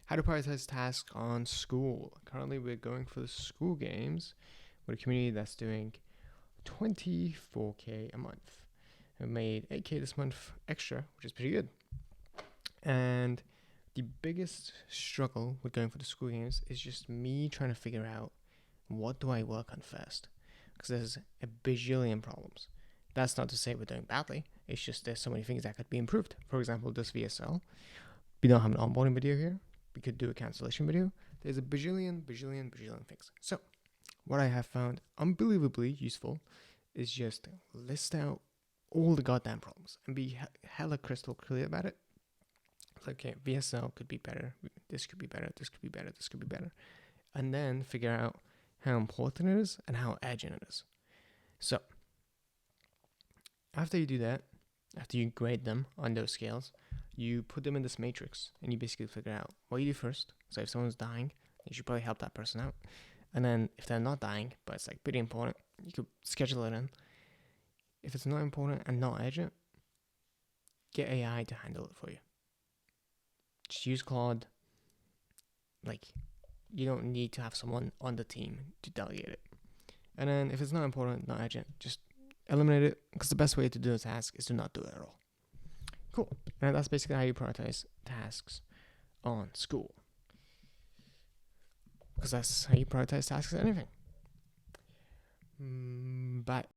How to prioritize tasks on Skool. Currently, we're going for the Skool games with a community that's doing 24K a month. We made 8K this month extra, which is pretty good. And the biggest struggle with going for the Skool games is just me trying to figure out what do I work on first, because there's a bajillion problems. That's not to say we're doing badly. It's just there's so many things that could be improved. For example, this VSL. We don't have an onboarding video here. We could do a cancellation video. There's a bajillion things. So what I have found unbelievably useful is just list out all the goddamn problems and be hella crystal clear about it. It's like, okay, VSL could be better. This could be better. This could be better. This could be better. And then figure out how important it is and how urgent it is. So after you do that, after you grade them on those scales, you put them in this matrix and you basically figure out what you do first. So if someone's dying, you should probably help that person out. And then if they're not dying, but it's like pretty important, you could schedule it in. If it's not important and not urgent, get AI to handle it for you. Just use Claude. Like, you don't need to have someone on the team to delegate it. And then if it's not important, not urgent, just eliminate it, because the best way to do a task is to not do it at all. Cool. And that's basically how you prioritize tasks on Skool. Because that's how you prioritize tasks at anything. Bye.